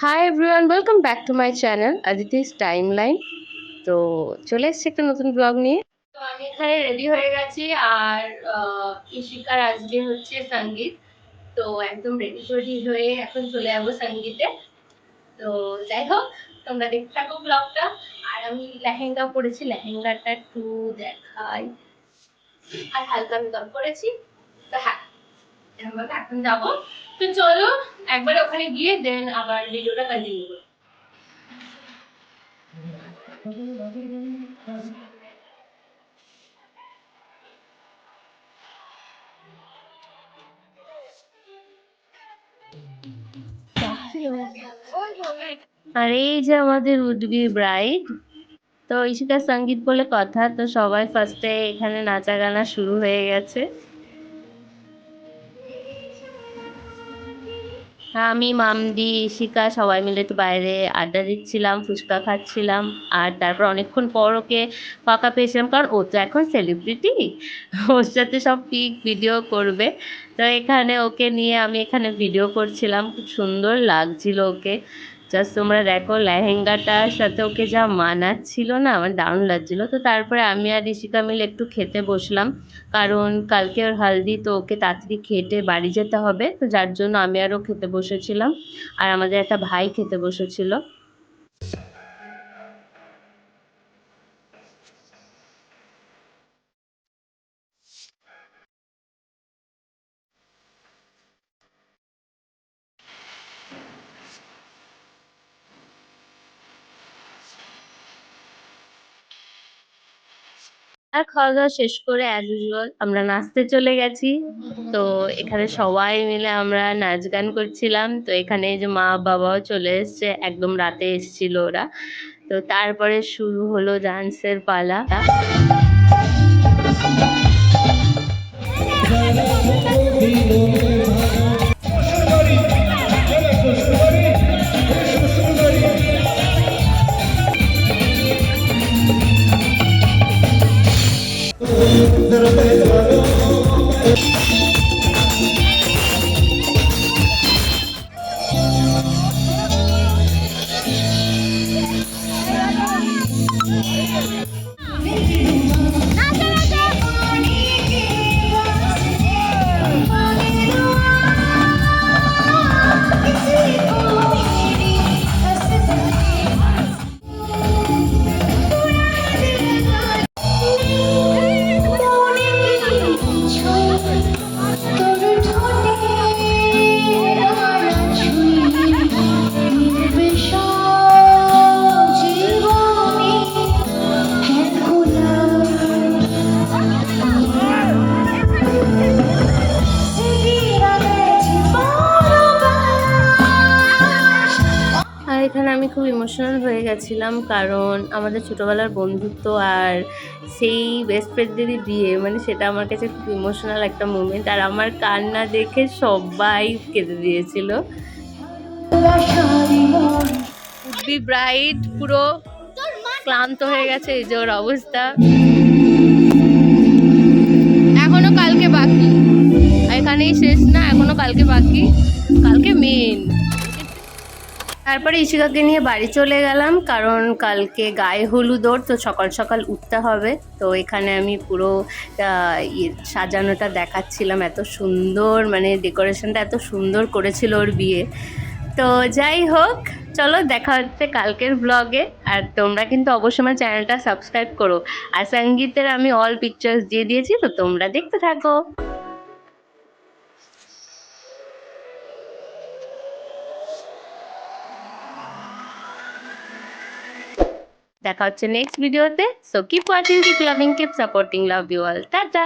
Hi everyone, welcome back to my channel Aditi's timeline. তো চলে এসেছি একটা নতুন ব্লগ নিয়ে। তো আমি এখানে রেডি হয়ে গেছি আর ইশিকার আজকে হচ্ছে সঙ্গীত। তো একদম রেডি টেডি হয়ে এখন চলে যাবো সঙ্গীতে। তো যাই হোক, তোমরা দেখতে থাকো ব্লগটা। আর আমি লেহেঙ্গা পরেছি, লেহেঙ্গাটা একটু দেখাই। আর হালকা মেকআপ করেছি। তো হ্যাঁ, এখন যাবো। তো চলো একবার ওখানে গিয়ে দেন আবার ভিডিওটা কন্টিনিউ করি। আর এই যে আমাদের উডবি ব্রাইড। তো ঈশিকা সঙ্গীত বলে কথা, তো সবাই ফার্স্টে এখানে নাচা গানা শুরু হয়ে গেছে। আমি মামদি ঈশিকা সবাই মিলে একটু বাইরে আড্ডা দিচ্ছিলাম, ফুচকা খাচ্ছিলাম। আর তারপর অনেকক্ষণ পর ওকে ফাঁকা পেয়েছিলাম, কারণ ও তো এখন সেলিব্রিটি, ওর সাথে সব পিক ভিডিও করবে। তো এখানে ওকে নিয়ে আমি এখানে ভিডিও করছিলাম, খুব সুন্দর লাগছিল ওকে। জাস্ট তোমরা দেখো লেহেঙ্গাটার সাথে ওকে যা মানাচ্ছিল না, আমার দারুণ লাগছিল। তো তারপরে আমি আর ঋষিকা মিলে একটু খেতে বসলাম, কারণ কালকে ওর হালদি, তো ওকে তাড়াতাড়ি খেটে বাড়ি যেতে হবে। তো যার জন্য আমি আরও খেতে বসেছিলাম, আর আমাদের একটা ভাই খেতে বসেছিল। আর খাওয়া দাওয়া শেষ করে অ্যাজ ইউজুয়াল আমরা নাচতে চলে গেছি। তো এখানে সবাই মিলে আমরা নাচ গান করছিলাম। তো এখানে এই যে মা বাবাও চলে এসছে, একদম রাতে এসেছিল ওরা। তো তারপরে শুরু হলো ডান্সের পালা। আর এখানে আমি খুব ইমোশনাল হয়ে গেছিলাম, কারণ আমাদের ছোটোবেলার বন্ধুত্ব আর সেই বেস্ট ফ্রেন্ডেরই বিয়ে, মানে সেটা আমার কাছে খুব ইমোশনাল একটা মুমেন্ট। আর আমার কান্না দেখে সবাই কেঁদে দিয়েছিল। উডবি ব্রাইড পুরো ক্লান্ত হয়ে গেছে, এই যে ওর অবস্থা। এখনো কালকে বাকি, এখানেই শেষ না, এখনো কালকে বাকি, কালকে মেন। তারপরে ঈশিকাকে নিয়ে বাড়ি চলে গেলাম, কারণ কালকে গায়ে হলুদ ওর, তো সকাল সকাল উঠতে হবে। তো এখানে আমি পুরো সাজানোটা দেখাচ্ছিলাম, এত সুন্দর, মানে ডেকোরেশনটা এত সুন্দর করেছিল ওর বিয়ে। তো যাই হোক, চলো দেখা হচ্ছে কালকের ব্লগে। আর তোমরা কিন্তু অবশ্যই আমার চ্যানেলটা সাবস্ক্রাইব করো। আর সঙ্গীতের আমি অল পিকচার্স দিয়ে দিয়েছি, তো তোমরা দেখতে থাকো। দেখা হচ্ছে নেক্সট ভিডিওতে। So keep watching, keep loving, keep supporting, love you all, tata.